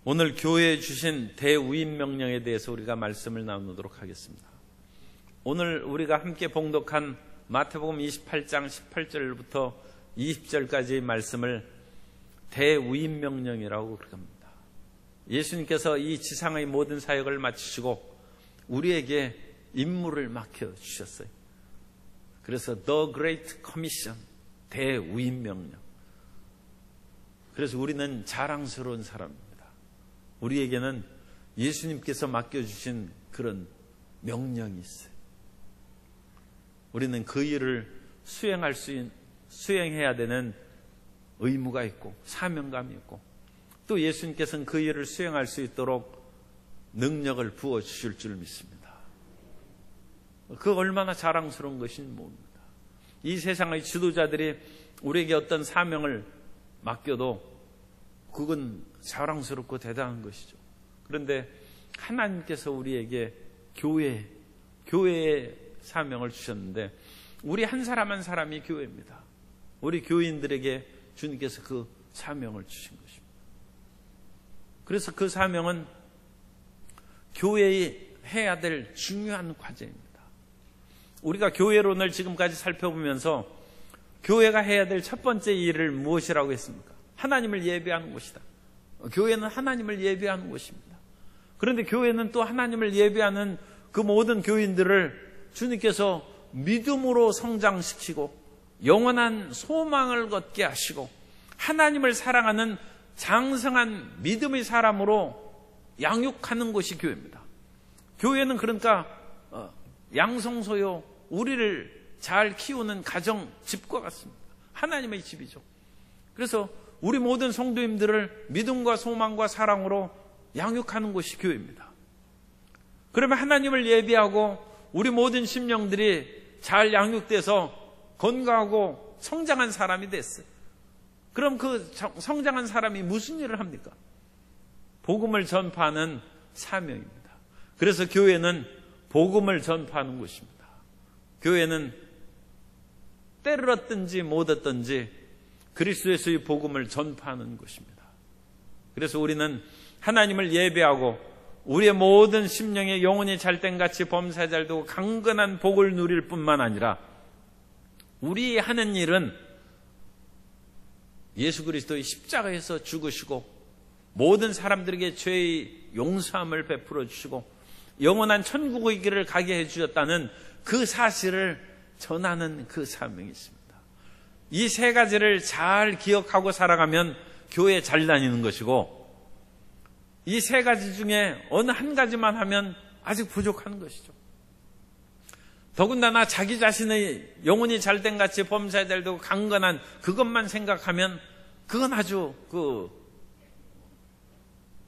오늘 교회에 주신 대우임 명령에 대해서 우리가 말씀을 나누도록 하겠습니다. 오늘 우리가 함께 봉독한 마태복음 28장 18절부터 20절까지의 말씀을 대우임 명령이라고 그렇게 합니다. 예수님께서 이 지상의 모든 사역을 마치시고 우리에게 임무를 맡겨주셨어요. 그래서 The Great Commission, 대우임 명령. 그래서 우리는 자랑스러운 사람입니다. 우리에게는 예수님께서 맡겨주신 그런 명령이 있어요. 우리는 그 일을 수행해야 되는 의무가 있고 사명감이 있고 또 예수님께서는 그 일을 수행할 수 있도록 능력을 부어주실 줄 믿습니다. 그 얼마나 자랑스러운 것인지 모릅니다. 이 세상의 지도자들이 우리에게 어떤 사명을 맡겨도 그건 자랑스럽고 대단한 것이죠. 그런데 하나님께서 우리에게 교회의 사명을 주셨는데 우리 한 사람 한 사람이 교회입니다. 우리 교인들에게 주님께서 그 사명을 주신 것입니다. 그래서 그 사명은 교회에 해야 될 중요한 과제입니다. 우리가 교회론을 지금까지 살펴보면서 교회가 해야 될 첫 번째 일을 무엇이라고 했습니까? 하나님을 예배하는 곳이다. 교회는 하나님을 예배하는 곳입니다. 그런데 교회는 또 하나님을 예배하는 그 모든 교인들을 주님께서 믿음으로 성장시키고 영원한 소망을 갖게 하시고 하나님을 사랑하는 장성한 믿음의 사람으로 양육하는 곳이 교회입니다. 교회는 그러니까 양성소요, 우리를 잘 키우는 가정, 집과 같습니다. 하나님의 집이죠. 그래서 우리 모든 성도님들을 믿음과 소망과 사랑으로 양육하는 곳이 교회입니다. 그러면 하나님을 예배하고 우리 모든 심령들이 잘 양육돼서 건강하고 성장한 사람이 됐어요. 그럼 그 성장한 사람이 무슨 일을 합니까? 복음을 전파하는 사명입니다. 그래서 교회는 복음을 전파하는 곳입니다. 교회는 때를 얻든지 못 얻든지 그리스도에서의 복음을 전파하는 곳입니다. 그래서 우리는 하나님을 예배하고 우리의 모든 심령의 영혼이 잘된같이 범사에 잘되고 강건한 복을 누릴 뿐만 아니라 우리 하는 일은 예수 그리스도의 십자가에서 죽으시고 모든 사람들에게 죄의 용서함을 베풀어 주시고 영원한 천국의 길을 가게 해주셨다는 그 사실을 전하는 그 사명이 있습니다. 이 세 가지를 잘 기억하고 살아가면 교회 잘 다니는 것이고 이 세 가지 중에 어느 한 가지만 하면 아직 부족한 것이죠. 더군다나 자기 자신의 영혼이 잘된 같이 범사에 잘되고 강건한 그것만 생각하면 그건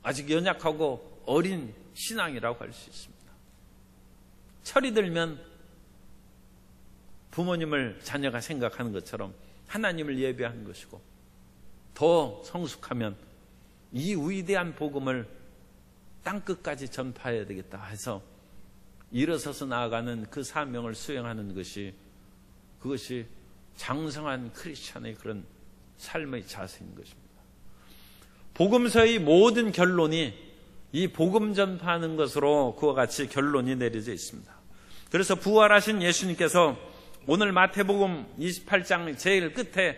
아직 연약하고 어린 신앙이라고 할 수 있습니다. 철이 들면 부모님을 자녀가 생각하는 것처럼 하나님을 예배하는 것이고 더 성숙하면 이 위대한 복음을 땅끝까지 전파해야 되겠다 해서 일어서서 나아가는 그 사명을 수행하는 그것이 장성한 크리스찬의 그런 삶의 자세인 것입니다. 복음서의 모든 결론이 이 복음 전파하는 것으로 그와 같이 결론이 내려져 있습니다. 그래서 부활하신 예수님께서 오늘 마태복음 28장 제일 끝에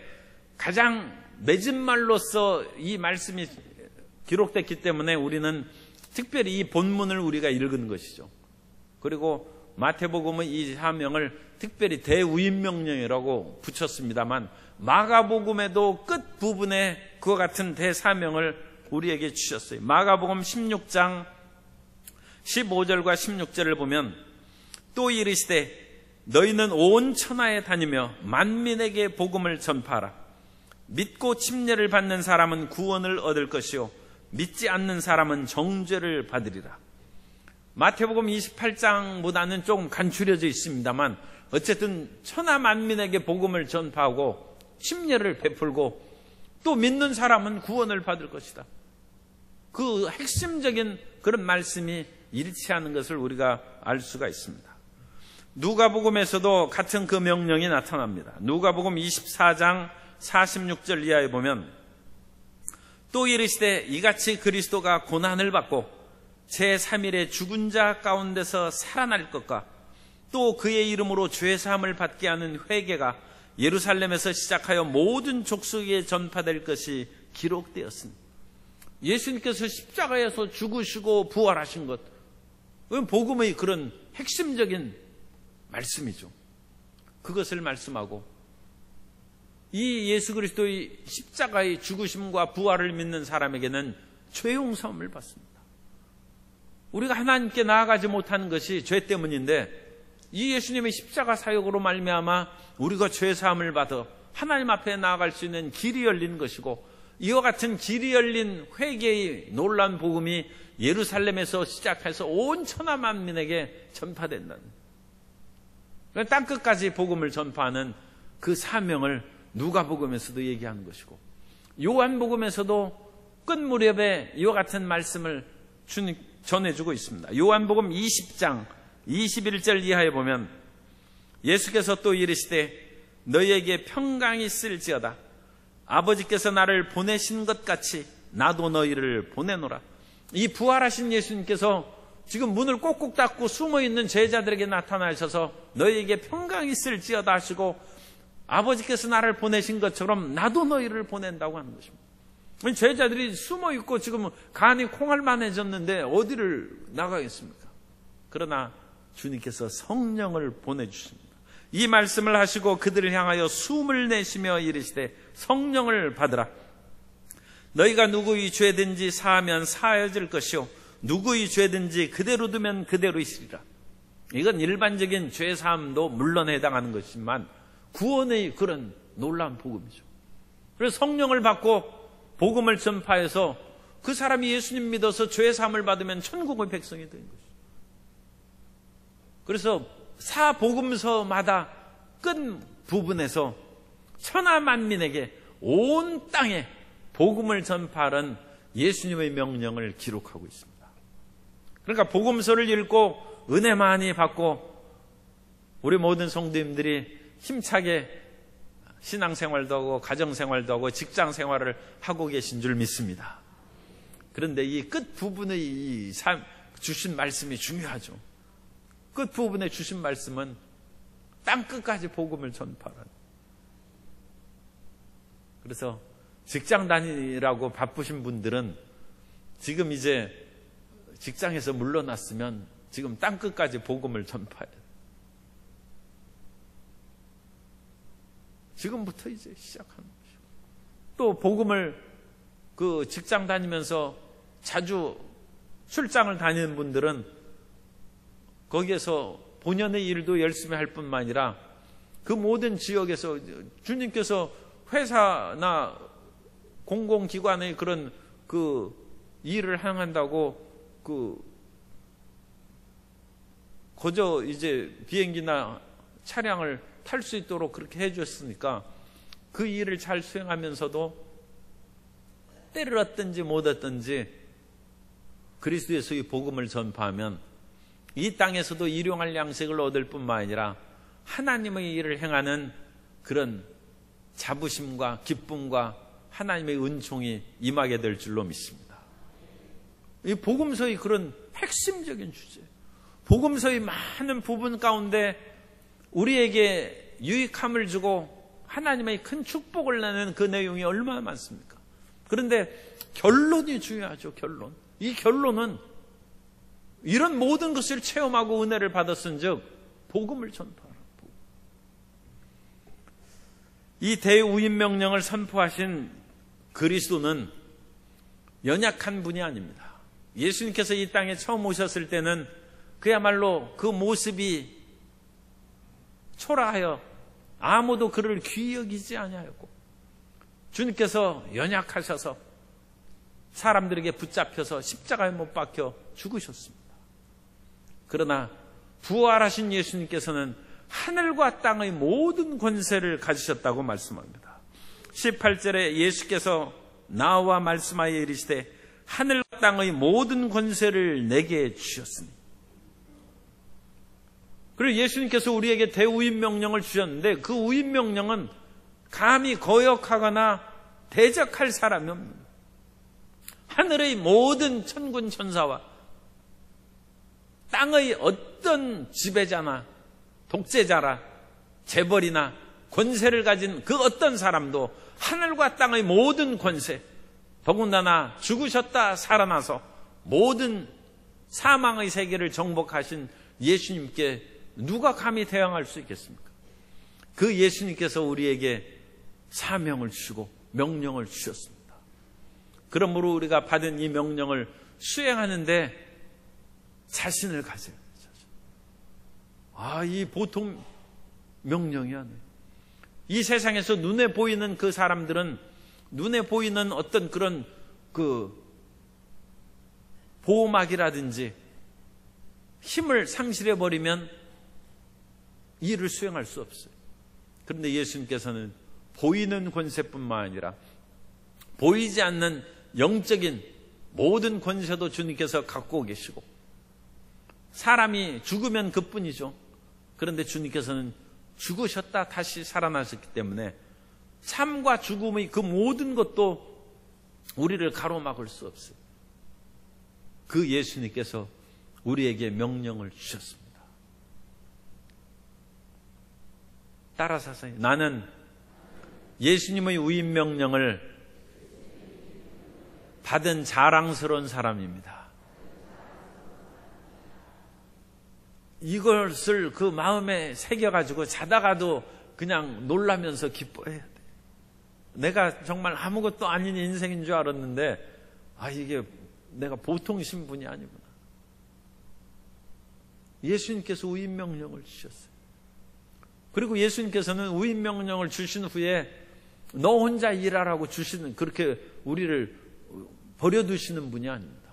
가장 맺은 말로서 이 말씀이 기록됐기 때문에 우리는 특별히 이 본문을 우리가 읽은 것이죠. 그리고 마태복음의 이 사명을 특별히 대우임명령이라고 붙였습니다만 마가복음에도 끝부분에 그와 같은 대사명을 우리에게 주셨어요. 마가복음 16장 15절과 16절을 보면 또 이르시되 너희는 온 천하에 다니며 만민에게 복음을 전파하라. 믿고 침례를 받는 사람은 구원을 얻을 것이요 믿지 않는 사람은 정죄를 받으리라. 마태복음 28장보다는 조금 간추려져 있습니다만 어쨌든 천하 만민에게 복음을 전파하고 침례를 베풀고 또 믿는 사람은 구원을 받을 것이다. 그 핵심적인 그런 말씀이 일치하는 것을 우리가 알 수가 있습니다. 누가복음에서도 같은 그 명령이 나타납니다. 누가복음 24장 46절 이하에 보면 또 이르시되 이같이 그리스도가 고난을 받고 제3일에 죽은 자 가운데서 살아날 것과 또 그의 이름으로 죄사함을 받게 하는 회개가 예루살렘에서 시작하여 모든 족속에 전파될 것이 기록되었으니, 예수님께서 십자가에서 죽으시고 부활하신 것, 그건 복음의 그런 핵심적인 말씀이죠. 그것을 말씀하고, 이 예수 그리스도의 십자가의 죽으심과 부활을 믿는 사람에게는 죄 용서함을 받습니다. 우리가 하나님께 나아가지 못하는 것이 죄 때문인데, 이 예수님의 십자가 사역으로 말미암아 우리가 죄 사함을 받아 하나님 앞에 나아갈 수 있는 길이 열린 것이고, 이와 같은 길이 열린 회개의 놀라운 복음이 예루살렘에서 시작해서 온 천하 만민에게 전파된다는, 땅끝까지 복음을 전파하는 그 사명을 누가복음에서도 얘기하는 것이고, 요한복음에서도 끝 무렵에 이와 같은 말씀을 전해주고 있습니다. 요한복음 20장 21절 이하에 보면 예수께서 또 이르시되 너희에게 평강이 있을지어다. 아버지께서 나를 보내신 것 같이 나도 너희를 보내노라. 이 부활하신 예수님께서 지금 문을 꼭꼭 닫고 숨어있는 제자들에게 나타나셔서 너희에게 평강이 있을지어다 하시고, 아버지께서 나를 보내신 것처럼 나도 너희를 보낸다고 하는 것입니다. 제자들이 숨어있고 지금 간이 콩알만해졌는데 어디를 나가겠습니까? 그러나 주님께서 성령을 보내주십니다. 이 말씀을 하시고 그들을 향하여 숨을 내쉬며 이르시되 성령을 받으라. 너희가 누구의 죄든지 사하면 사하여질 것이요 누구의 죄든지 그대로 두면 그대로 있으리라. 이건 일반적인 죄사함도 물론 해당하는 것이지만 구원의 그런 놀라운 복음이죠. 그래서 성령을 받고 복음을 전파해서 그 사람이 예수님 믿어서 죄사함을 받으면 천국의 백성이 되는 것이죠. 그래서 사복음서마다 끝 부분에서 천하 만민에게 온 땅에 복음을 전파하는 예수님의 명령을 기록하고 있습니다. 그러니까 복음서를 읽고 은혜 많이 받고 우리 모든 성도님들이 힘차게 신앙생활도 하고 가정생활도 하고 직장생활을 하고 계신 줄 믿습니다. 그런데 이 끝부분의 이 주신 말씀이 중요하죠. 끝부분에 주신 말씀은 땅끝까지 복음을 전파하는. 그래서 직장 다니라고 바쁘신 분들은 지금 이제 직장에서 물러났으면 지금 땅끝까지 복음을 전파해야 돼요. 지금부터 이제 시작하는 거죠. 또 복음을 그 직장 다니면서 자주 출장을 다니는 분들은 거기에서 본연의 일도 열심히 할 뿐만 아니라 그 모든 지역에서 주님께서 회사나 공공기관의 그런 그 일을 행한다고 거저 이제 비행기나 차량을 탈 수 있도록 그렇게 해줬으니까 그 일을 잘 수행하면서도 때를 얻든지 못 얻든지 그리스도에서의 복음을 전파하면 이 땅에서도 일용할 양식을 얻을 뿐만 아니라 하나님의 일을 행하는 그런 자부심과 기쁨과 하나님의 은총이 임하게 될 줄로 믿습니다. 이 복음서의 그런 핵심적인 주제, 복음서의 많은 부분 가운데 우리에게 유익함을 주고 하나님의 큰 축복을 내는 그 내용이 얼마나 많습니까? 그런데 결론이 중요하죠. 결론. 이 결론은 이런 모든 것을 체험하고 은혜를 받았은즉 복음을 전파하라. 이 대우임 명령을 선포하신 그리스도는 연약한 분이 아닙니다. 예수님께서 이 땅에 처음 오셨을 때는 그야말로 그 모습이 초라하여 아무도 그를 귀히 여기지 아니하였고, 주님께서 연약하셔서 사람들에게 붙잡혀서 십자가에 못 박혀 죽으셨습니다. 그러나 부활하신 예수님께서는 하늘과 땅의 모든 권세를 가지셨다고 말씀합니다. 18절에 예수께서 나와 말씀하여 이르시되 하늘과 땅의 모든 권세를 내게 주셨으니. 그리고 예수님께서 우리에게 대우임 명령을 주셨는데 그 우임 명령은 감히 거역하거나 대적할 사람이 없는, 하늘의 모든 천군 천사와 땅의 어떤 지배자나 독재자라 재벌이나 권세를 가진 그 어떤 사람도 하늘과 땅의 모든 권세, 더군다나 죽으셨다 살아나서 모든 사망의 세계를 정복하신 예수님께 누가 감히 대항할 수 있겠습니까? 그 예수님께서 우리에게 사명을 주시고 명령을 주셨습니다. 그러므로 우리가 받은 이 명령을 수행하는데 자신을 가져야 돼요. 이 보통 명령이 아니에요. 이 세상에서 눈에 보이는 그 사람들은 눈에 보이는 어떤 그런 보호막이라든지 힘을 상실해버리면 일을 수행할 수 없어요. 그런데 예수님께서는 보이는 권세뿐만 아니라 보이지 않는 영적인 모든 권세도 주님께서 갖고 계시고 사람이 죽으면 그뿐이죠. 그런데 주님께서는 죽으셨다 다시 살아나셨기 때문에 삶과 죽음의 그 모든 것도 우리를 가로막을 수 없어요. 그 예수님께서 우리에게 명령을 주셨습니다. 따라서 하세요. 나는 예수님의 위임 명령을 받은 자랑스러운 사람입니다. 이것을 그 마음에 새겨가지고 자다가도 그냥 놀라면서 기뻐해야 돼. 내가 정말 아무것도 아닌 인생인 줄 알았는데 이게 내가 보통 신분이 아니구나. 예수님께서 위임 명령을 주셨어요. 그리고 예수님께서는 위임 명령을 주신 후에 너 혼자 일하라고 주시는, 그렇게 우리를 버려두시는 분이 아닙니다.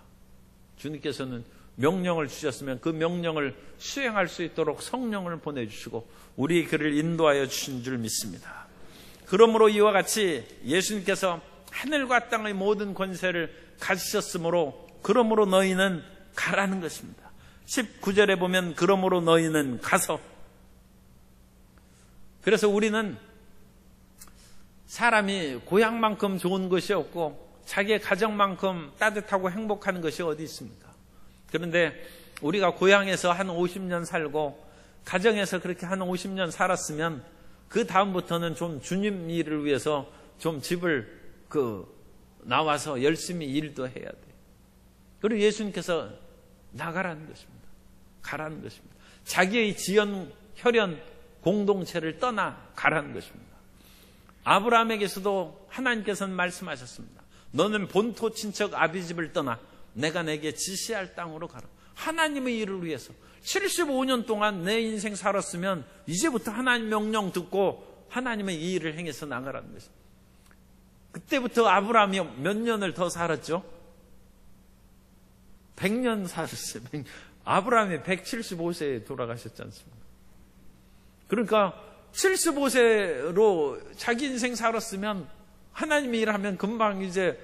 주님께서는 명령을 주셨으면 그 명령을 수행할 수 있도록 성령을 보내주시고 우리 그를 인도하여 주신 줄 믿습니다. 그러므로 이와 같이 예수님께서 하늘과 땅의 모든 권세를 가지셨으므로 그러므로 너희는 가라는 것입니다. 19절에 보면 그러므로 너희는 가서. 그래서 우리는 사람이 고향만큼 좋은 것이 없고 자기의 가정만큼 따뜻하고 행복한 것이 어디 있습니까? 그런데 우리가 고향에서 한 50년 살고 가정에서 그렇게 한 50년 살았으면 그 다음부터는 좀 주님 일을 위해서 좀 집을 나와서 열심히 일도 해야 돼. 그리고 예수님께서 나가라는 것입니다. 가라는 것입니다. 자기의 지연, 혈연, 공동체를 떠나 가라는 것입니다. 아브라함에게서도 하나님께서는 말씀하셨습니다. 너는 본토 친척 아비집을 떠나 내가 내게 지시할 땅으로 가라. 하나님의 일을 위해서 75년 동안 내 인생 살았으면 이제부터 하나님 명령 듣고 하나님의 이 일을 행해서 나가라는 것입니다. 그때부터 아브라함이 몇 년을 더 살았죠? 100년 살았어요. 아브라함이 175세에 돌아가셨지 않습니까? 그러니까 75세로 자기 인생 살았으면 하나님이 일하면 금방 이제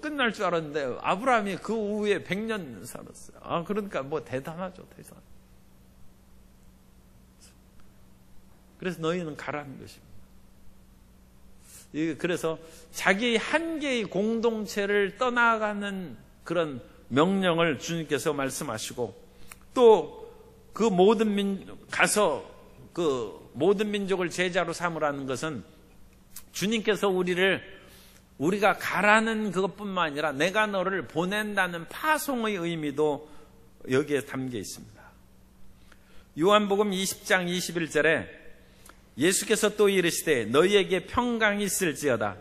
끝날 줄 알았는데 아브라함이 그 후에 100년 살았어요. 그러니까 대단하죠, 대단. 그래서 너희는 가라는 것입니다. 그래서 자기 한 개의 공동체를 떠나가는 그런 명령을 주님께서 말씀하시고 또 그 가서 그 모든 민족을 제자로 삼으라는 것은 주님께서 우리가 가라는 그것뿐만 아니라 내가 너를 보낸다는 파송의 의미도 여기에 담겨 있습니다. 요한복음 20장 21절에 예수께서 또 이르시되 너희에게 평강이 있을지어다.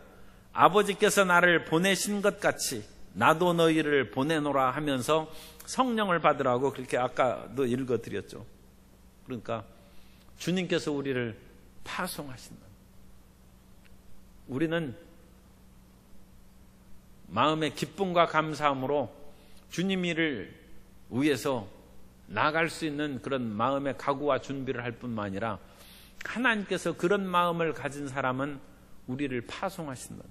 아버지께서 나를 보내신 것 같이 나도 너희를 보내노라 하면서 성령을 받으라고 그렇게 아까도 읽어드렸죠. 그러니까 주님께서 우리를 파송하신다. 우리는 마음의 기쁨과 감사함으로 주님 일을 위해서 나갈 수 있는 그런 마음의 각오와 준비를 할 뿐만 아니라 하나님께서 그런 마음을 가진 사람은 우리를 파송하신다.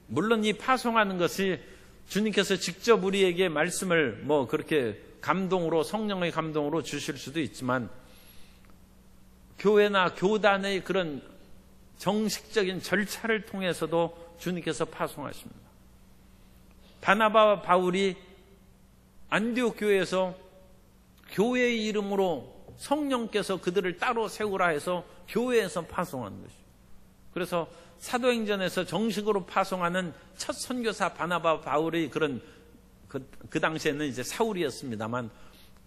물론 이 파송하는 것이 주님께서 직접 우리에게 말씀을 그렇게 감동으로, 성령의 감동으로 주실 수도 있지만 교회나 교단의 그런 정식적인 절차를 통해서도 주님께서 파송하십니다. 바나바와 바울이 안디옥 교회에서 교회의 이름으로 성령께서 그들을 따로 세우라 해서 교회에서 파송하는 것이죠. 그래서 사도행전에서 정식으로 파송하는 첫 선교사 바나바 바울의 그런 그 당시에는 이제 사울이었습니다만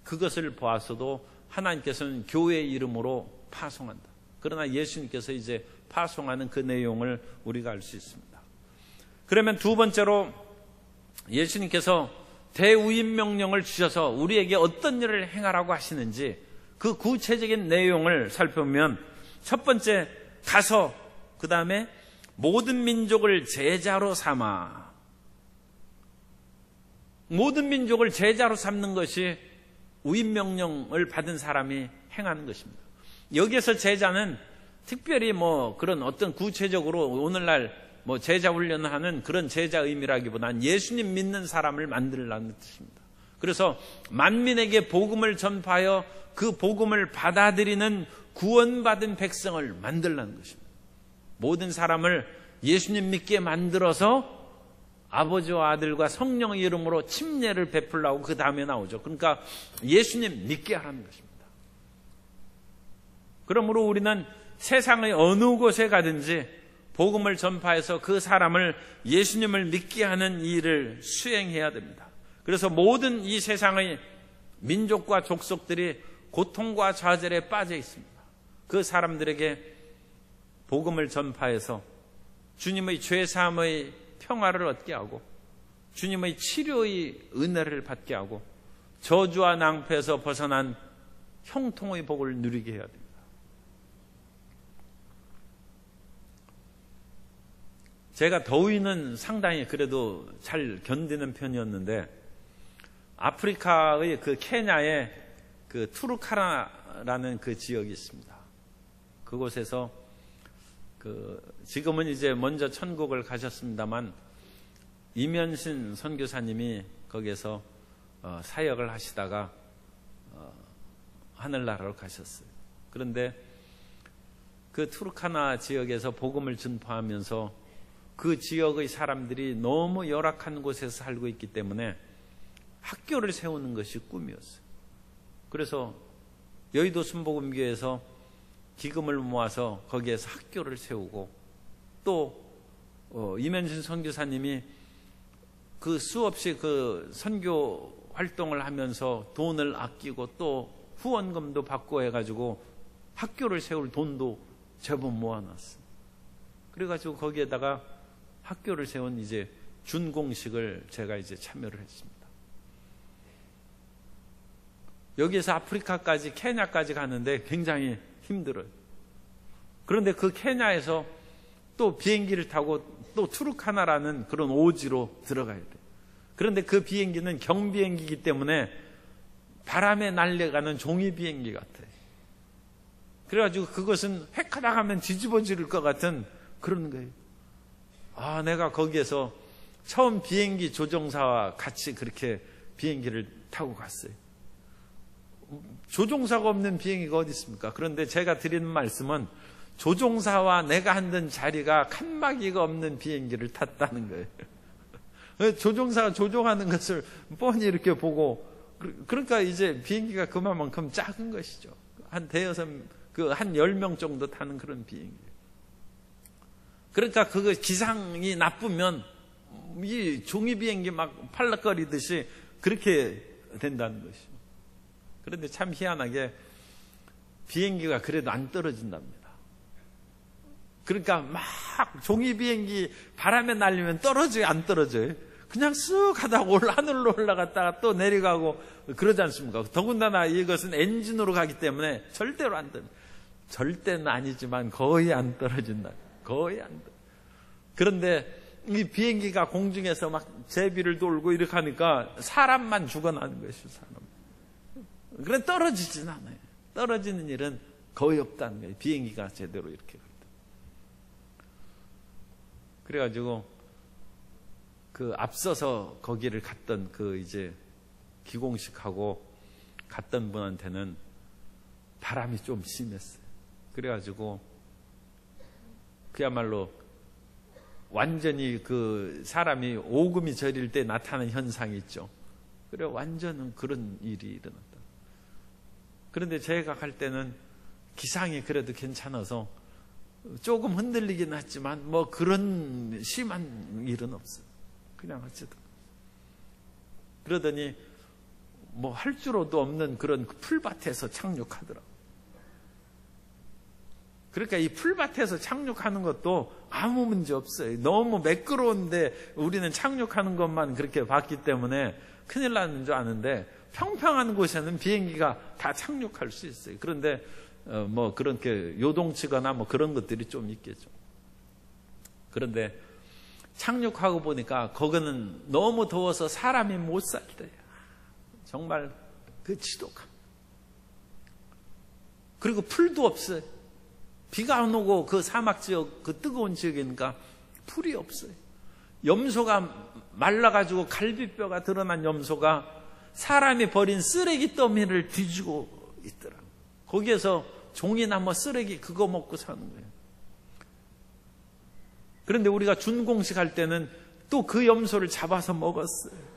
그것을 보아서도 하나님께서는 교회의 이름으로 파송한다. 그러나 예수님께서 이제 파송하는 그 내용을 우리가 알 수 있습니다. 그러면 두 번째로 예수님께서 대우임 명령을 주셔서 우리에게 어떤 일을 행하라고 하시는지 그 구체적인 내용을 살펴보면 첫 번째 가서 그 다음에 모든 민족을 제자로 삼아. 모든 민족을 제자로 삼는 것이 우임 명령을 받은 사람이 행하는 것입니다. 여기에서 제자는 특별히 그런 어떤 구체적으로 오늘날 제자 훈련을 하는 그런 제자 의미라기보다는 예수님 믿는 사람을 만들라는 뜻입니다. 그래서 만민에게 복음을 전파하여 그 복음을 받아들이는 구원받은 백성을 만들라는 것입니다. 모든 사람을 예수님 믿게 만들어서 아버지와 아들과 성령의 이름으로 침례를 베풀라고 그 다음에 나오죠. 그러니까 예수님 믿게 하라는 것입니다. 그러므로 우리는 세상의 어느 곳에 가든지 복음을 전파해서 그 사람을 예수님을 믿게 하는 일을 수행해야 됩니다. 그래서 모든 이 세상의 민족과 족속들이 고통과 좌절에 빠져 있습니다. 그 사람들에게 복음을 전파해서 주님의 죄사함의 평화를 얻게 하고 주님의 치료의 은혜를 받게 하고 저주와 낭패에서 벗어난 형통의 복을 누리게 해야 됩니다. 제가 더위는 상당히 그래도 잘 견디는 편이었는데 아프리카의 그 케냐에 그 투르카나라는 그 지역이 있습니다. 그곳에서 지금은 이제 먼저 천국을 가셨습니다만 이면신 선교사님이 거기에서 사역을 하시다가 하늘나라로 가셨어요. 그런데 그 투르카나 지역에서 복음을 전파하면서 그 지역의 사람들이 너무 열악한 곳에서 살고 있기 때문에 학교를 세우는 것이 꿈이었어요. 그래서 여의도 순복음교회에서 기금을 모아서 거기에서 학교를 세우고 또 이면신 선교사님이 그 수없이 그 선교 활동을 하면서 돈을 아끼고 또 후원금도 받고 해가지고 학교를 세울 돈도 제법 모아놨어요. 그래가지고 거기에다가 학교를 세운 이제 준공식을 제가 이제 참여를 했습니다. 여기에서 아프리카까지 케냐까지 가는데 굉장히 힘들어요. 그런데 그 케냐에서 또 비행기를 타고 또 투르카나라는 그런 오지로 들어가야 돼요. 그런데 그 비행기는 경비행기이기 때문에 바람에 날려가는 종이 비행기 같아요. 그래가지고 그것은 획하다 가면 뒤집어질 것 같은 그런 거예요. 내가 거기에서 처음 비행기 조종사와 같이 그렇게 비행기를 타고 갔어요. 조종사가 없는 비행기가 어디 있습니까? 그런데 제가 드리는 말씀은 조종사와 내가 앉은 자리가 칸막이가 없는 비행기를 탔다는 거예요. 조종사가 조종하는 것을 뻔히 이렇게 보고, 그러니까 이제 비행기가 그만큼 작은 것이죠. 한 10명 정도 타는 그런 비행기. 그러니까 그거 기상이 나쁘면 이 종이 비행기 막 팔락거리듯이 그렇게 된다는 것이죠. 그런데 참 희한하게 비행기가 그래도 안 떨어진답니다. 그러니까 막 종이 비행기 바람에 날리면 떨어져요, 안 떨어져요? 그냥 쓱 하다가 하늘로 올라갔다가 또 내려가고 그러지 않습니까? 더군다나 이것은 엔진으로 가기 때문에 절대로 안 떨어져요. 절대는 아니지만 거의 안 떨어진다. 거의 안 떨어져요. 그런데 이 비행기가 공중에서 막 제비를 돌고 이렇게 하니까 사람만 죽어나는 것이죠, 사람. 그래 떨어지진 않아요. 떨어지는 일은 거의 없다는 거예요. 비행기가 제대로 이렇게. 그래가지고 그 앞서서 거기를 갔던 그 이제 기공식하고 갔던 분한테는 바람이 좀 심했어요. 그래가지고 그야말로 완전히 그 사람이 오금이 저릴 때 나타나는 현상이 있죠. 그래, 완전히 그런 일이 일어났다. 그런데 제가 갈 때는 기상이 그래도 괜찮아서 조금 흔들리긴 했지만 뭐 그런 심한 일은 없어요. 그냥 어쨌든. 그러더니 뭐 할 줄도 없는 그런 풀밭에서 착륙하더라고요. 그러니까 이 풀밭에서 착륙하는 것도 아무 문제 없어요. 너무 매끄러운데 우리는 착륙하는 것만 그렇게 봤기 때문에 큰일 나는 줄 아는데, 평평한 곳에는 비행기가 다 착륙할 수 있어요. 그런데 뭐 그렇게 요동치거나 뭐 그런 것들이 좀 있겠죠. 그런데 착륙하고 보니까 거기는 너무 더워서 사람이 못 살대요. 정말 그 지독함. 그리고 풀도 없어요. 비가 안 오고 그 사막 지역, 그 뜨거운 지역이니까 풀이 없어요. 염소가 말라가지고 갈비뼈가 드러난 염소가 사람이 버린 쓰레기 더미를 뒤지고 있더라고요. 거기에서 종이나 뭐 쓰레기 그거 먹고 사는 거예요. 그런데 우리가 준공식 할 때는 또 그 염소를 잡아서 먹었어요.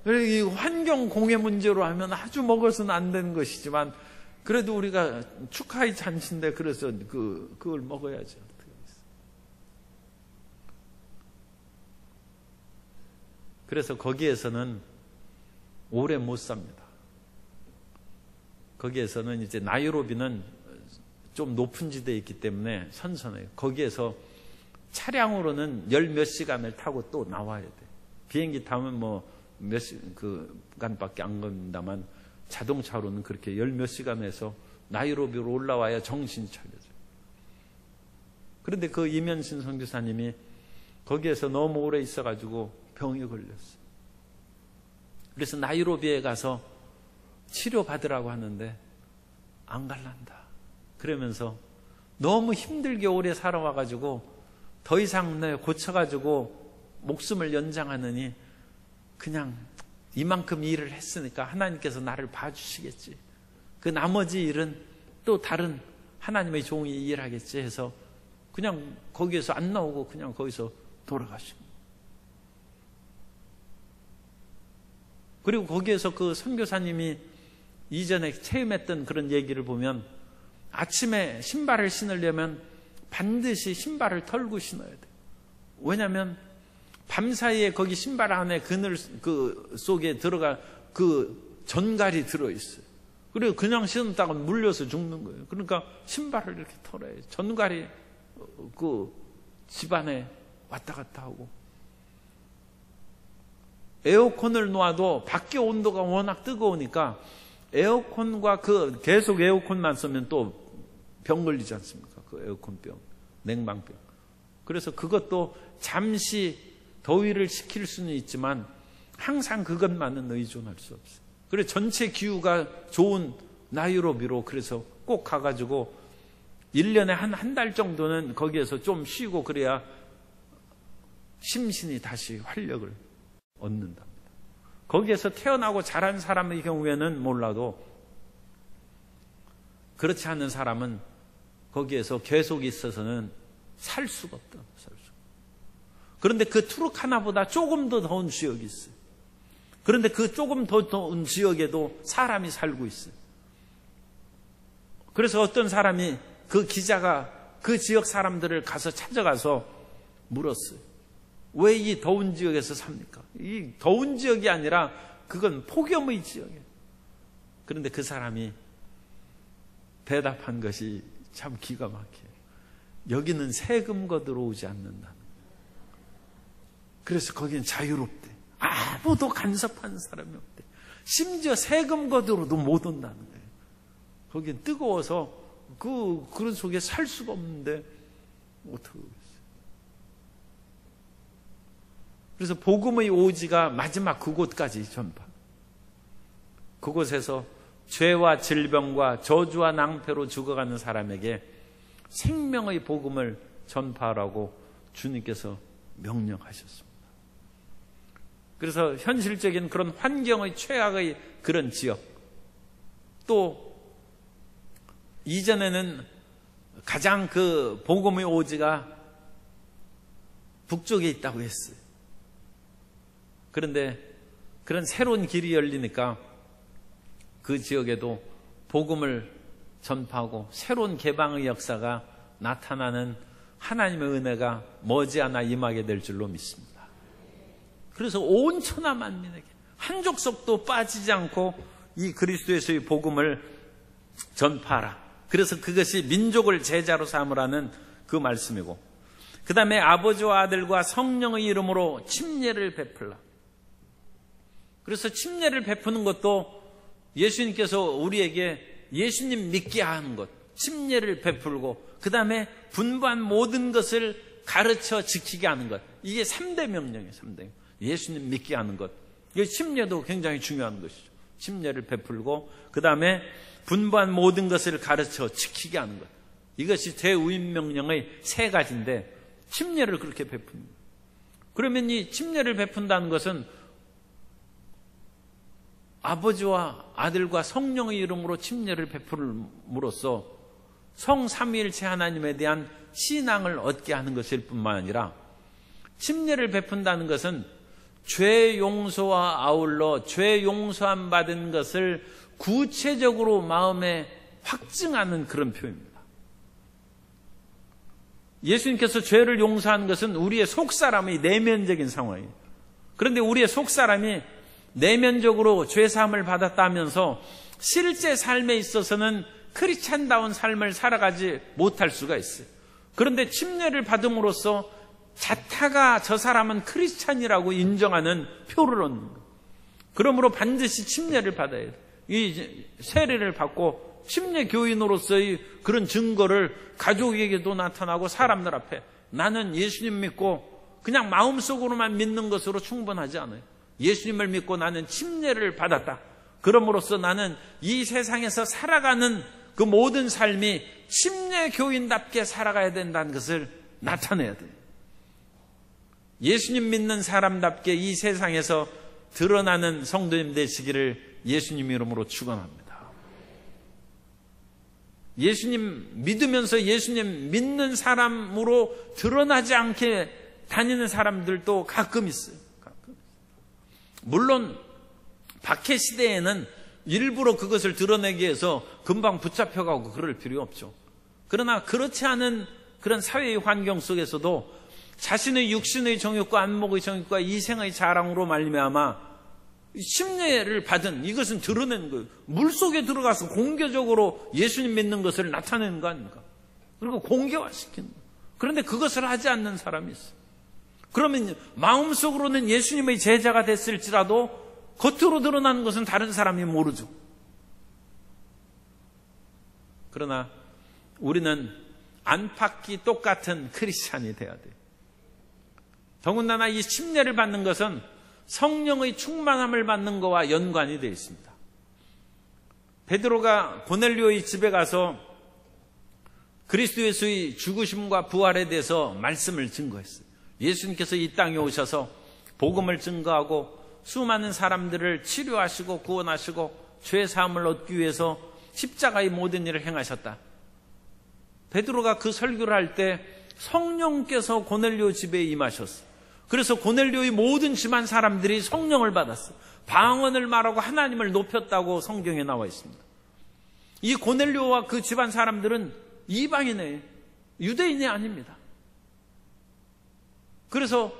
이 환경 공해 문제로 하면 아주 먹어서는 안 되는 것이지만, 그래도 우리가 축하의 잔치인데 그래서 그걸 먹어야죠. 그래서 거기에서는 오래 못 삽니다. 거기에서는 이제 나이로비는 좀 높은 지대에 있기 때문에 선선해요. 거기에서 차량으로는 열 몇 시간을 타고 또 나와야 돼. 비행기 타면 뭐 몇 시간밖에 안 걸린다만 자동차로는 그렇게 열 몇 시간에서 나이로비로 올라와야 정신이 차려져요. 그런데 그 이면신 선교사님이 거기에서 너무 오래 있어가지고 병이 걸렸어요. 그래서 나이로비에 가서 치료받으라고 하는데 안 갈란다. 그러면서 너무 힘들게 오래 살아와가지고 더 이상 내 고쳐가지고 목숨을 연장하느니 그냥 이만큼 일을 했으니까 하나님께서 나를 봐주시겠지. 그 나머지 일은 또 다른 하나님의 종이 일하겠지 해서 그냥 거기에서 안 나오고 그냥 거기서 돌아가시고. 그리고 거기에서 그 선교사님이 이전에 체험했던 그런 얘기를 보면 아침에 신발을 신으려면 반드시 신발을 털고 신어야 돼요. 왜냐하면 밤사이에 거기 신발 안에 그늘 그 속에 들어가 그 전갈이 들어있어요. 그리고 그냥 신었다가 물려서 죽는 거예요. 그러니까 신발을 이렇게 털어야 해요. 전갈이 그 집안에 왔다 갔다 하고. 에어컨을 놓아도 밖에 온도가 워낙 뜨거우니까 에어컨과 그 계속 에어컨만 쓰면 또 병 걸리지 않습니까? 그 에어컨병, 냉방병. 그래서 그것도 잠시 더위를 식힐 수는 있지만 항상 그것만은 의존할 수 없어요. 그래서 전체 기후가 좋은 나이로비로 그래서 꼭 가가지고 1년에 한 달 정도는 거기에서 좀 쉬고 그래야 심신이 다시 활력을 얻는답니다. 거기에서 태어나고 자란 사람의 경우에는 몰라도 그렇지 않은 사람은 거기에서 계속 있어서는 살 수가 없다. 그런데 그 투룩 하나보다 조금 더 더운 지역이 있어요. 그런데 그 조금 더 더운 지역에도 사람이 살고 있어요. 그래서 어떤 사람이 그 기자가 그 지역 사람들을 가서 찾아가서 물었어요. 왜 이 더운 지역에서 삽니까? 이 더운 지역이 아니라 그건 폭염의 지역이에요. 그런데 그 사람이 대답한 것이 참 기가 막혀요. 여기는 세금 거두러 오지 않는다는 거예요. 그래서 거기는 자유롭대. 아무도 간섭하는 사람이 없대. 심지어 세금 거두러도 못 온다는 거예요. 거기는 뜨거워서 그런 속에 살 수가 없는데 어떻게 오겠어요. 그래서 복음의 오지가 마지막 그곳까지 전파. 그곳에서 죄와 질병과 저주와 낭패로 죽어가는 사람에게 생명의 복음을 전파하라고 주님께서 명령하셨습니다. 그래서 현실적인 그런 환경의 최악의 그런 지역, 또 이전에는 가장 그 복음의 오지가 북쪽에 있다고 했어요. 그런데 그런 새로운 길이 열리니까 그 지역에도 복음을 전파하고 새로운 개방의 역사가 나타나는 하나님의 은혜가 머지않아 임하게 될 줄로 믿습니다. 그래서 온 천하 만민에게 한 족속도 빠지지 않고 이 그리스도의 복음을 전파하라. 그래서 그것이 민족을 제자로 삼으라는 그 말씀이고, 그 다음에 아버지와 아들과 성령의 이름으로 침례를 베풀라. 그래서 침례를 베푸는 것도 예수님께서 우리에게 예수님 믿게 하는 것, 침례를 베풀고 그 다음에 분부한 모든 것을 가르쳐 지키게 하는 것, 이게 3대 명령이에요. 3대. 예수님 믿게 하는 것, 이 침례도 굉장히 중요한 것이죠. 침례를 베풀고 그 다음에 분부한 모든 것을 가르쳐 지키게 하는 것, 이것이 대우임명령의 3가지인데 침례를 그렇게 베풉니다. 그러면 이 침례를 베푼다는 것은 아버지와 아들과 성령의 이름으로 침례를 베풀음으로써 성삼위일체 하나님에 대한 신앙을 얻게 하는 것일 뿐만 아니라, 침례를 베푼다는 것은 죄 용서와 아울러 죄 용서함 받은 것을 구체적으로 마음에 확증하는 그런 표현입니다. 예수님께서 죄를 용서하는 것은 우리의 속사람의 내면적인 상황이에요. 그런데 우리의 속사람이 내면적으로 죄사함을 받았다면서 실제 삶에 있어서는 크리스찬다운 삶을 살아가지 못할 수가 있어요. 그런데 침례를 받음으로써 자타가 저 사람은 크리스찬이라고 인정하는 표를 얻는 거예요. 그러므로 반드시 침례를 받아야 돼요. 이 세례를 받고 침례 교인으로서의 그런 증거를 가족에게도 나타나고 사람들 앞에, 나는 예수님 믿고 그냥 마음속으로만 믿는 것으로 충분하지 않아요. 예수님을 믿고 나는 침례를 받았다. 그럼으로써 나는 이 세상에서 살아가는 그 모든 삶이 침례 교인답게 살아가야 된다는 것을 나타내야 돼요. 예수님 믿는 사람답게 이 세상에서 드러나는 성도님 되시기를 예수님 이름으로 축원합니다. 예수님 믿으면서 예수님 믿는 사람으로 드러나지 않게 다니는 사람들도 가끔 있어요. 물론 박해 시대에는 일부러 그것을 드러내기 위해서 금방 붙잡혀가고 그럴 필요 없죠. 그러나 그렇지 않은 그런 사회의 환경 속에서도 자신의 육신의 정욕과 안목의 정욕과 이생의 자랑으로 말미암아 침례를 받은 이것은 드러내는 거예요. 물속에 들어가서 공개적으로 예수님 믿는 것을 나타내는 거 아닙니까? 그리고 공개화시키는 거예요. 그런데 그것을 하지 않는 사람이 있어요. 그러면 마음속으로는 예수님의 제자가 됐을지라도 겉으로 드러나는 것은 다른 사람이 모르죠. 그러나 우리는 안팎이 똑같은 크리스찬이 돼야 돼요. 더군다나 이 침례를 받는 것은 성령의 충만함을 받는 것과 연관이 되어 있습니다. 베드로가 고넬료의 집에 가서 그리스도 예수의 죽으심과 부활에 대해서 말씀을 증거했어요. 예수님께서 이 땅에 오셔서 복음을 증거하고 수많은 사람들을 치료하시고 구원하시고 죄 사함을 얻기 위해서 십자가의 모든 일을 행하셨다. 베드로가 그 설교를 할 때 성령께서 고넬료 집에 임하셨어요. 그래서 고넬료의 모든 집안 사람들이 성령을 받았어요. 방언을 말하고 하나님을 높였다고 성경에 나와 있습니다. 이 고넬료와 그 집안 사람들은 이방인이에요. 유대인이 아닙니다. 그래서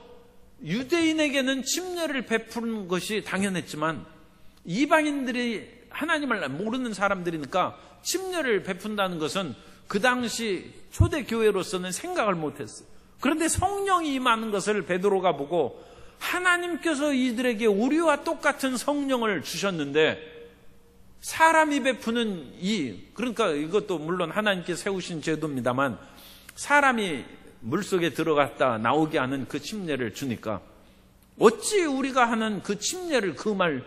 유대인에게는 침례를 베푸는 것이 당연했지만 이방인들이 하나님을 모르는 사람들이니까 침례를 베푼다는 것은 그 당시 초대교회로서는 생각을 못했어요. 그런데 성령이 임하는 것을 베드로가 보고 하나님께서 이들에게 우리와 똑같은 성령을 주셨는데 사람이 베푸는 그러니까 이것도 물론 하나님께서 세우신 제도입니다만 사람이 물속에 들어갔다 나오게 하는 그 침례를 주니까 어찌 우리가 하는 그 침례를 금할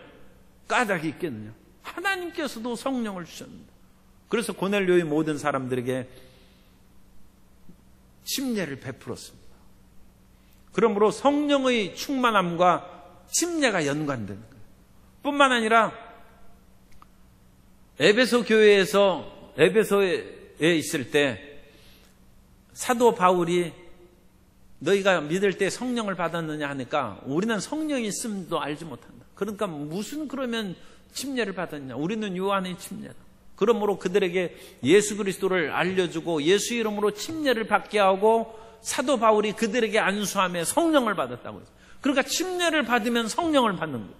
까닭이 있겠느냐. 하나님께서도 성령을 주셨습니다. 그래서 고넬료의 모든 사람들에게 침례를 베풀었습니다. 그러므로 성령의 충만함과 침례가 연관되는 거예요. 뿐만 아니라 에베소 교회에서 에베소에 있을 때 사도 바울이 너희가 믿을 때 성령을 받았느냐 하니까 우리는 성령이 있음도 알지 못한다. 그러니까 무슨 그러면 침례를 받았냐? 우리는 요한의 침례다. 그러므로 그들에게 예수 그리스도를 알려주고 예수 이름으로 침례를 받게 하고 사도 바울이 그들에게 안수하며 성령을 받았다고 했어요. 그러니까 침례를 받으면 성령을 받는 거예요.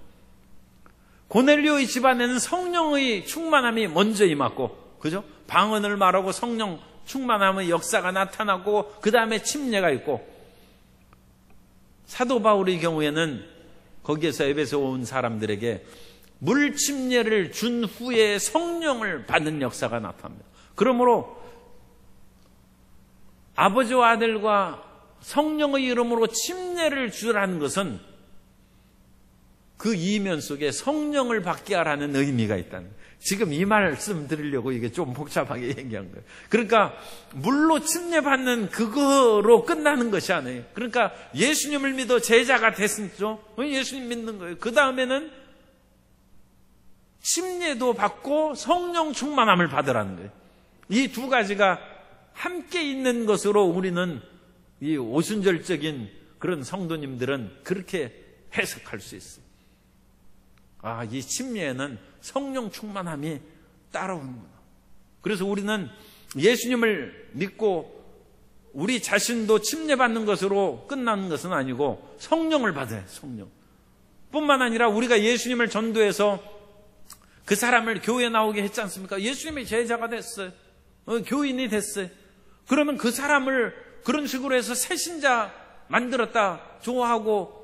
고넬료의 집안에는 성령의 충만함이 먼저 임했고, 그죠? 방언을 말하고 성령 충만함의 역사가 나타나고 그 다음에 침례가 있고, 사도 바울의 경우에는 거기에서 에베소 온 사람들에게 물 침례를 준 후에 성령을 받은 역사가 나타납니다. 그러므로 아버지와 아들과 성령의 이름으로 침례를 주라는 것은 그 이면 속에 성령을 받게 하라는 의미가 있다는 거예요. 지금 이 말씀 드리려고 이게 좀 복잡하게 얘기한 거예요. 그러니까 물로 침례받는 그거로 끝나는 것이 아니에요. 그러니까 예수님을 믿어 제자가 됐죠. 예수님 믿는 거예요. 그 다음에는 침례도 받고 성령 충만함을 받으라는 거예요. 이 두 가지가 함께 있는 것으로 우리는 이 오순절적인 그런 성도님들은 그렇게 해석할 수 있어요. 아, 이 침례에는 성령 충만함이 따라오는구나. 그래서 우리는 예수님을 믿고 우리 자신도 침례받는 것으로 끝나는 것은 아니고 성령을 받아요. 성령. 뿐만 아니라 우리가 예수님을 전도해서 그 사람을 교회에 나오게 했지 않습니까? 예수님의 제자가 됐어요. 교인이 됐어요. 그러면 그 사람을 그런 식으로 해서 새신자 만들었다 좋아하고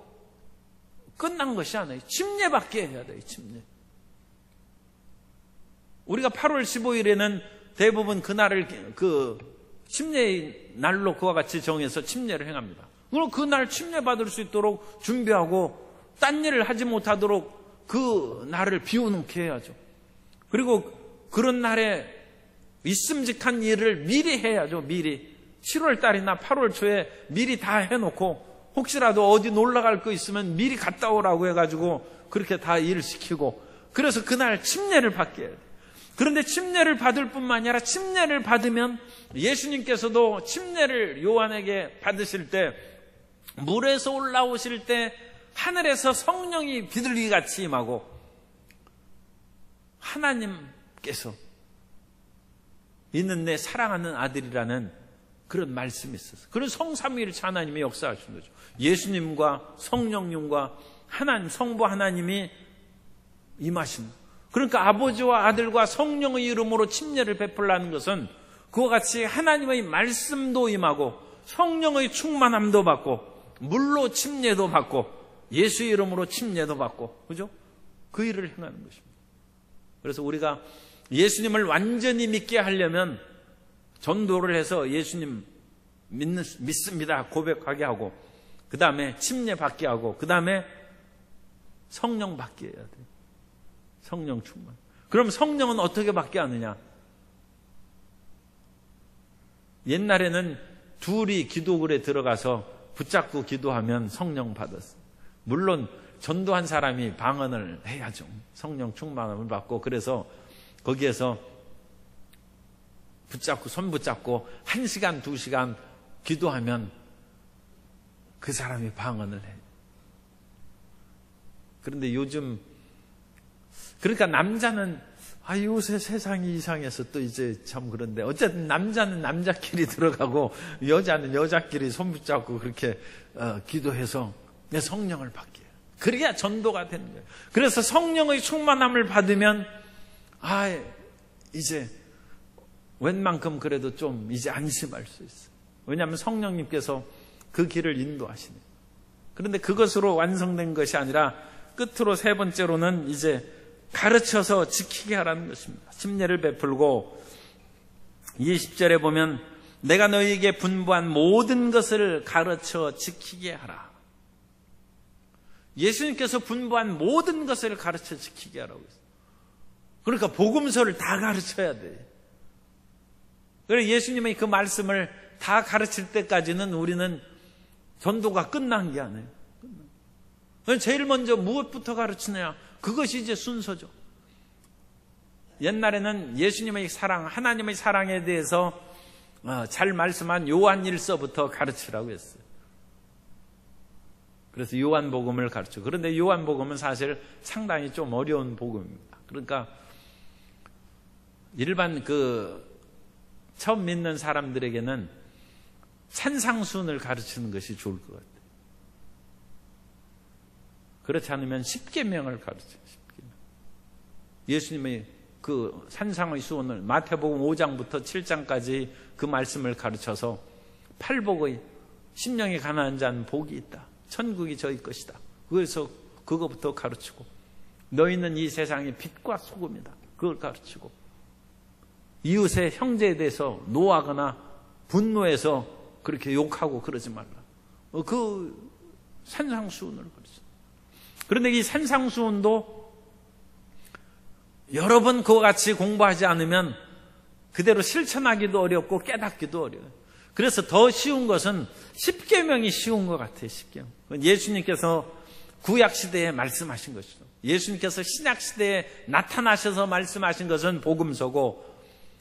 끝난 것이 아니에요. 침례받게 해야 돼요. 침례. 우리가 8월 15일에는 대부분 그날을 그 침례의 날로 그와 같이 정해서 침례를 행합니다. 그럼 그날 침례받을 수 있도록 준비하고 딴 일을 하지 못하도록 그 날을 비워놓게 해야죠. 그리고 그런 날에 있음직한 일을 미리 해야죠. 미리 7월 달이나 8월 초에 미리 다 해놓고 혹시라도 어디 놀러 갈 거 있으면 미리 갔다 오라고 해가지고 그렇게 다 일 시키고, 그래서 그날 침례를 받게 해야 돼요. 그런데 침례를 받을 뿐만 아니라 침례를 받으면 예수님께서도 침례를 요한에게 받으실 때 물에서 올라오실 때 하늘에서 성령이 비둘기 같이 임하고 하나님께서 있는 내 사랑하는 아들이라는 그런 말씀이 있었어요. 그래서 성삼위일체 하나님이 역사하신 거죠. 예수님과 성령님과 하나님, 성부 하나님이 임하신 거예요. 그러니까 아버지와 아들과 성령의 이름으로 침례를 베풀라는 것은 그와 같이 하나님의 말씀도 임하고 성령의 충만함도 받고 물로 침례도 받고 예수 이름으로 침례도 받고, 그죠? 그 일을 행하는 것입니다. 그래서 우리가 예수님을 완전히 믿게 하려면 전도를 해서 예수님 믿습니다 고백하게 하고, 그 다음에 침례 받게 하고, 그 다음에 성령 받게 해야 돼요. 성령 충만. 그럼 성령은 어떻게 받게 하느냐? 옛날에는 둘이 기도굴에 들어가서 붙잡고 기도하면 성령 받았어요. 물론 전도한 사람이 방언을 해야죠. 성령 충만함을 받고, 그래서 거기에서 붙잡고 손 붙잡고 1시간 2시간 기도하면 그 사람이 방언을 해요. 그런데 요즘 그러니까 남자는 요새 세상이 이상해서 또 이제 참 그런데 어쨌든 남자는 남자끼리 들어가고 여자는 여자끼리 손 붙잡고 그렇게 기도해서 성령을 받게 해요. 그래야 전도가 되는 거예요. 그래서 성령의 충만함을 받으면 이제 웬만큼 그래도 좀 이제 안심할 수 있어요. 왜냐하면 성령님께서 그 길을 인도하시네요. 그런데 그것으로 완성된 것이 아니라 끝으로 세 번째로는 이제 가르쳐서 지키게 하라는 것입니다. 침례를 베풀고 20절에 보면 내가 너희에게 분부한 모든 것을 가르쳐 지키게 하라. 예수님께서 분부한 모든 것을 가르쳐 지키게 하라고 했어요. 그러니까 복음서를 다 가르쳐야 돼요. 그래서 예수님의 그 말씀을 다 가르칠 때까지는 우리는 전도가 끝난 게 아니에요. 제일 먼저 무엇부터 가르치느냐? 그것이 이제 순서죠. 옛날에는 예수님의 사랑, 하나님의 사랑에 대해서 잘 말씀한 요한일서부터 가르치라고 했어요. 그래서 요한복음을 가르쳐. 그런데 요한복음은 사실 상당히 좀 어려운 복음입니다. 그러니까 일반 처음 믿는 사람들에게는 산상수훈을 가르치는 것이 좋을 것 같아요. 그렇지 않으면 십계명을 가르쳐요. 십계명. 예수님이 그 산상의 수훈을 마태복음 5장부터 7장까지 그 말씀을 가르쳐서 팔복의 심령이 가난한 자는 복이 있다. 천국이 저희 것이다. 그래서 그거부터 가르치고, 너희는 이 세상의 빛과 소금이다. 그걸 가르치고, 이웃의 형제에 대해서 노하거나 분노해서 그렇게 욕하고 그러지 말라. 그 산상수훈을 가르쳐. 그런데 이 산상수훈도 여러 번 그와 같이 공부하지 않으면 그대로 실천하기도 어렵고 깨닫기도 어려워요. 그래서 더 쉬운 것은 십계명이 쉬운 것 같아요. 십계명. 예수님께서 구약시대에 말씀하신 것이죠. 예수님께서 신약시대에 나타나셔서 말씀하신 것은 복음서고,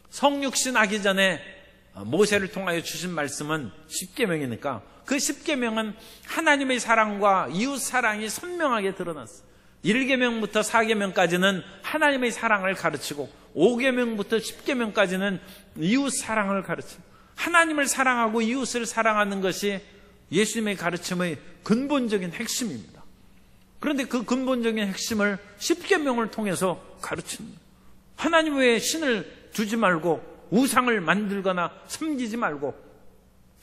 성육신 하기 전에 모세를 통하여 주신 말씀은 십계명이니까 그 십계명은 하나님의 사랑과 이웃 사랑이 선명하게 드러났어요. 1계명부터 4계명까지는 하나님의 사랑을 가르치고 5계명부터 10계명까지는 이웃 사랑을 가르칩니다. 하나님을 사랑하고 이웃을 사랑하는 것이 예수님의 가르침의 근본적인 핵심입니다. 그런데 그 근본적인 핵심을 10계명을 통해서 가르칩니다. 하나님 외에 신을 두지 말고 우상을 만들거나 섬기지 말고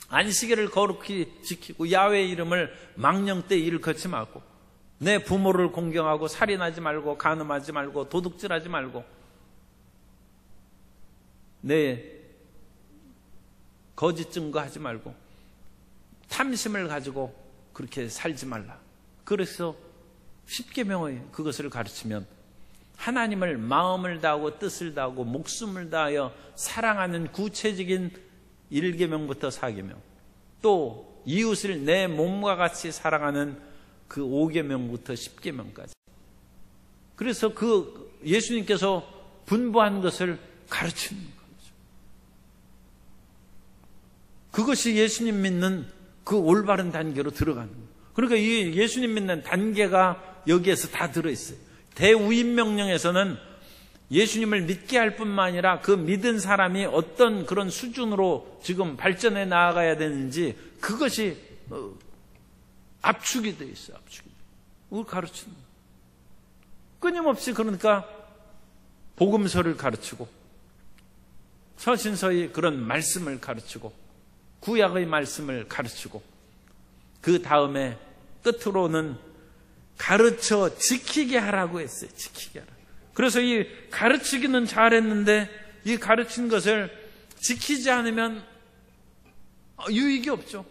안식일을 거룩히 지키고 야훼의 이름을 망령 때 일컫지 말고 내 부모를 공경하고 살인하지 말고 간음하지 말고 도둑질하지 말고 내 거짓 증거하지 말고 탐심을 가지고 그렇게 살지 말라. 그래서 십계명의 그것을 가르치면 하나님을 마음을 다하고 뜻을 다하고 목숨을 다하여 사랑하는 구체적인 1계명부터 4계명, 또 이웃을 내 몸과 같이 사랑하는 그 5계명부터 10계명까지. 그래서 그 예수님께서 분부한 것을 가르치는 거죠. 그것이 예수님 믿는 그 올바른 단계로 들어가는 거예요. 그러니까 이 예수님 믿는 단계가 여기에서 다 들어있어요. 대우임명령에서는 예수님을 믿게 할 뿐만 아니라 그 믿은 사람이 어떤 그런 수준으로 지금 발전해 나아가야 되는지 그것이 압축이 되어 있어요. 압축이. 그걸 가르치는 거예요. 끊임없이 그러니까 복음서를 가르치고 서신서의 그런 말씀을 가르치고 구약의 말씀을 가르치고 그 다음에 끝으로는 가르쳐 지키게 하라고 했어요. 지키게 하라. 그래서 이 가르치기는 잘했는데 이 가르친 것을 지키지 않으면 유익이 없죠.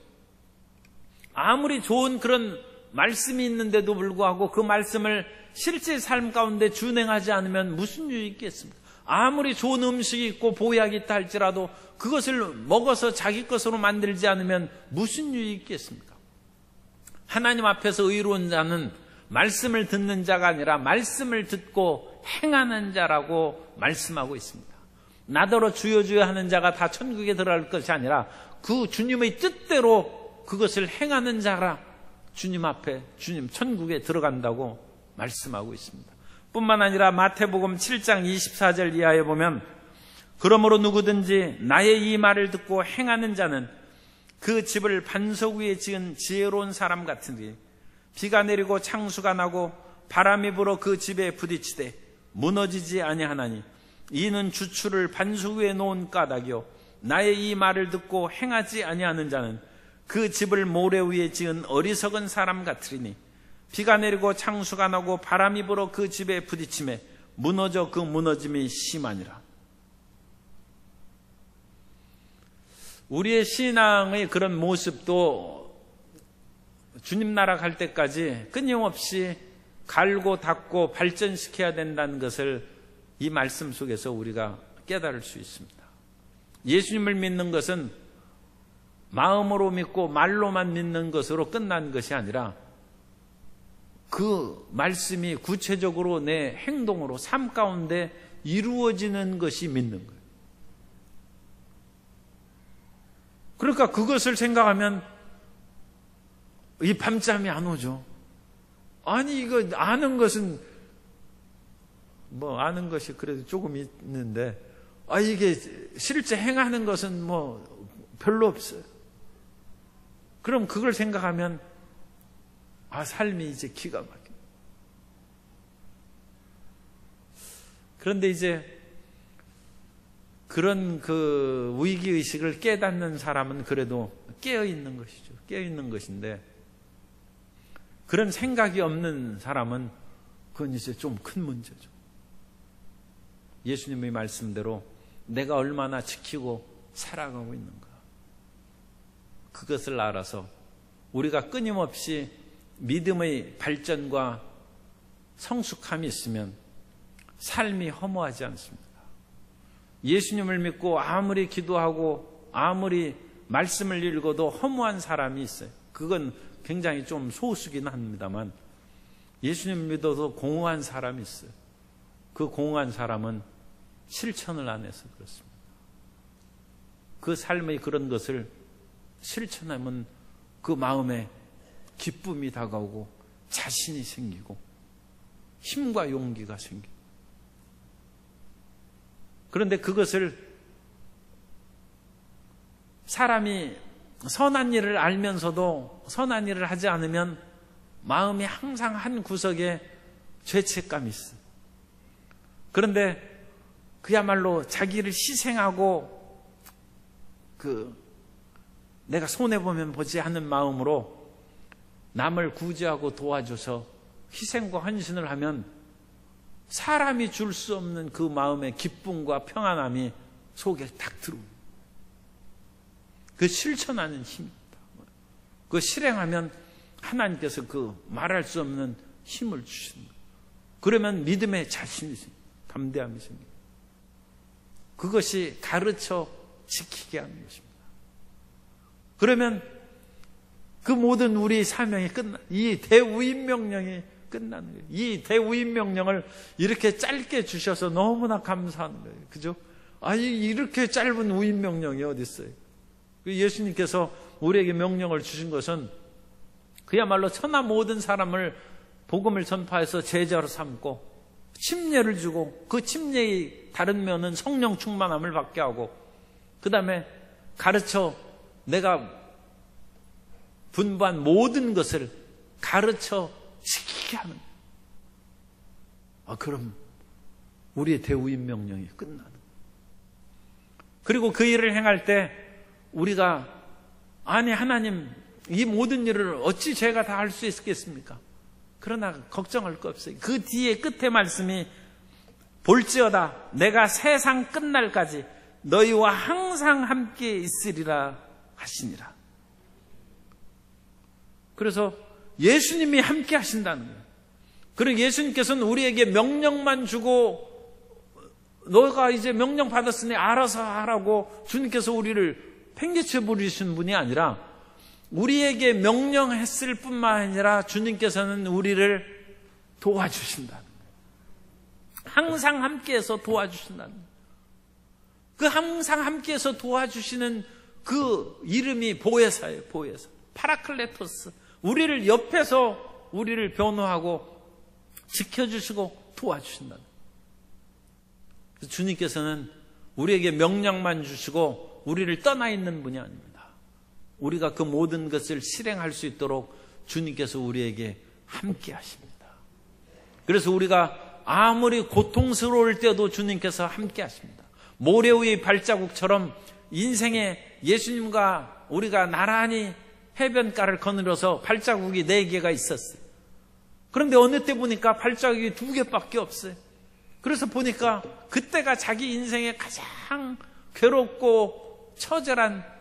아무리 좋은 그런 말씀이 있는데도 불구하고 그 말씀을 실제 삶 가운데 준행하지 않으면 무슨 유익이 있겠습니까? 아무리 좋은 음식이 있고 보약이 있다 할지라도 그것을 먹어서 자기 것으로 만들지 않으면 무슨 유익이 있겠습니까? 하나님 앞에서 의로운 자는 말씀을 듣는 자가 아니라 말씀을 듣고 행하는 자라고 말씀하고 있습니다. 나더러 주여 주여 하는 자가 다 천국에 들어갈 것이 아니라 그 주님의 뜻대로 그것을 행하는 자라 주님 앞에 주님 천국에 들어간다고 말씀하고 있습니다. 뿐만 아니라 마태복음 7장 24절 이하에 보면 그러므로 누구든지 나의 이 말을 듣고 행하는 자는 그 집을 반석 위에 지은 지혜로운 사람 같으니 비가 내리고 창수가 나고 바람이 불어 그 집에 부딪히되 무너지지 아니하나니 이는 주추를 반석 위에 놓은 까닭이요 나의 이 말을 듣고 행하지 아니하는 자는 그 집을 모래 위에 지은 어리석은 사람 같으리니 비가 내리고 창수가 나고 바람이 불어 그 집에 부딪히매 무너져 그 무너짐이 심하니라. 우리의 신앙의 그런 모습도 주님 나라 갈 때까지 끊임없이 갈고 닦고 발전시켜야 된다는 것을 이 말씀 속에서 우리가 깨달을 수 있습니다. 예수님을 믿는 것은 마음으로 믿고 말로만 믿는 것으로 끝난 것이 아니라 그 말씀이 구체적으로 내 행동으로 삶 가운데 이루어지는 것이 믿는 거예요. 그러니까 그것을 생각하면 이 밤잠이 안 오죠. 아니, 이거 아는 것은, 아는 것이 그래도 조금 있는데, 이게 실제 행하는 것은 별로 없어요. 그럼 그걸 생각하면, 삶이 이제 기가 막혀. 그런데 이제, 그런 그 위기의식을 깨닫는 사람은 그래도 깨어있는 것이죠. 깨어있는 것인데, 그런 생각이 없는 사람은 그건 이제 좀 큰 문제죠. 예수님의 말씀대로 내가 얼마나 지키고 살아가고 있는가. 그것을 알아서 우리가 끊임없이 믿음의 발전과 성숙함이 있으면 삶이 허무하지 않습니다. 예수님을 믿고 아무리 기도하고 아무리 말씀을 읽어도 허무한 사람이 있어요. 그건 굉장히 좀 소수긴 합니다만 예수님 믿어도 공허한 사람이 있어요. 그 공허한 사람은 실천을 안 해서 그렇습니다. 그 삶의 그런 것을 실천하면 그 마음에 기쁨이 다가오고 자신이 생기고 힘과 용기가 생기고, 그런데 그것을 사람이 선한 일을 알면서도 선한 일을 하지 않으면 마음이 항상 한 구석에 죄책감이 있어요. 그런데 그야말로 자기를 희생하고 내가 손해보면 보지 않는 마음으로 남을 구제하고 도와줘서 희생과 헌신을 하면 사람이 줄 수 없는 그 마음의 기쁨과 평안함이 속에 탁 들어옵니다. 그 실천하는 힘입니다. 그 실행하면 하나님께서 그 말할 수 없는 힘을 주십니다. 그러면 믿음의 자신이 생깁니다. 담대함이 생깁니다. 그것이 가르쳐 지키게 하는 것입니다. 그러면 그 모든 우리의 사명이 이 대우임명령이 끝나는 거예요. 이 대우임명령을 이렇게 짧게 주셔서 너무나 감사하는 거예요. 그죠? 이렇게 짧은 우임명령이 어디 있어요? 예수님께서 우리에게 명령을 주신 것은 그야말로 천하 모든 사람을 복음을 전파해서 제자로 삼고 침례를 주고, 그 침례의 다른 면은 성령 충만함을 받게 하고, 그 다음에 가르쳐 내가 분부한 모든 것을 가르쳐 지키게 하는. 그럼 우리의 대우임 명령이 끝나는. 그리고 그 일을 행할 때 우리가 하나님, 이 모든 일을 어찌 제가 다 할 수 있겠습니까? 그러나 걱정할 거 없어요. 그 뒤에 끝에 말씀이 볼지어다 내가 세상 끝날까지 너희와 항상 함께 있으리라 하시니라. 그래서 예수님이 함께 하신다는 거예요. 그리고 예수님께서는 우리에게 명령만 주고 너가 이제 명령 받았으니 알아서 하라고 주님께서 우리를 팽개쳐 부리신 분이 아니라 우리에게 명령했을 뿐만 아니라 주님께서는 우리를 도와주신다는 거예요. 항상 함께해서 도와주신다는 거예요. 그 항상 함께해서 도와주시는 그 이름이 보혜사예요. 보혜사. 파라클레토스. 우리를 옆에서 우리를 변호하고 지켜주시고 도와주신다는 거예요. 주님께서는 우리에게 명령만 주시고 우리를 떠나 있는 분이 아닙니다. 우리가 그 모든 것을 실행할 수 있도록 주님께서 우리에게 함께 하십니다. 그래서 우리가 아무리 고통스러울 때도 주님께서 함께 하십니다. 모래 위의 발자국처럼 인생에 예수님과 우리가 나란히 해변가를 거닐어서 발자국이 4개가 있었어요. 그런데 어느 때 보니까 발자국이 2개밖에 없어요. 그래서 보니까 그때가 자기 인생에 가장 괴롭고 처절한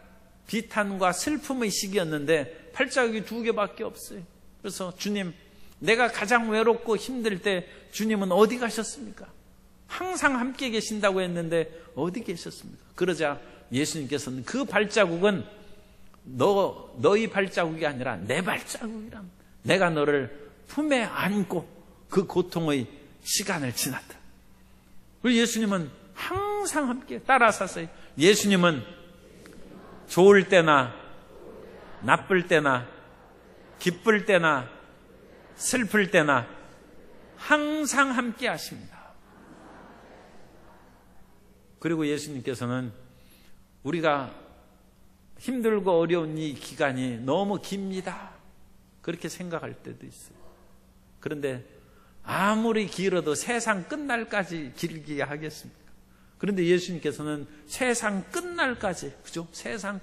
비탄과 슬픔의 시기였는데 발자국이 2개밖에 없어요. 그래서 주님, 내가 가장 외롭고 힘들 때 주님은 어디 가셨습니까? 항상 함께 계신다고 했는데 어디 계셨습니까? 그러자 예수님께서는 그 발자국은 너희 발자국이 아니라 내 발자국이란, 내가 너를 품에 안고 그 고통의 시간을 지났다. 그리고 예수님은 항상 함께 따라서세요. 예수님은 좋을 때나 나쁠 때나 기쁠 때나 슬플 때나 항상 함께 하십니다. 그리고 예수님께서는 우리가 힘들고 어려운 이 기간이 너무 깁니다, 그렇게 생각할 때도 있어요. 그런데 아무리 길어도 세상 끝날까지 길게 하겠습니까? 그런데 예수님께서는 세상 끝날까지, 그죠? 세상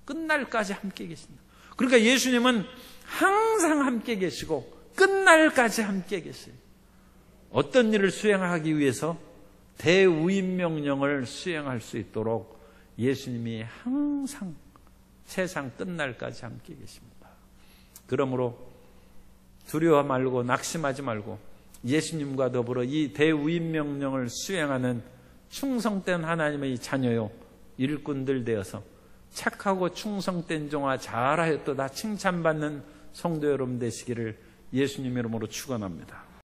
끝날까지 함께 계신다. 그러니까 예수님은 항상 함께 계시고 끝날까지 함께 계세요. 어떤 일을 수행하기 위해서 대우임명령을 수행할 수 있도록 예수님이 항상 세상 끝날까지 함께 계십니다. 그러므로 두려워 말고 낙심하지 말고 예수님과 더불어 이 대우임명령을 수행하는 충성된 하나님의 자녀요 일꾼들 되어서 착하고 충성된 종아 잘하였도다 칭찬받는 성도 여러분 되시기를 예수님 이름으로 축원합니다.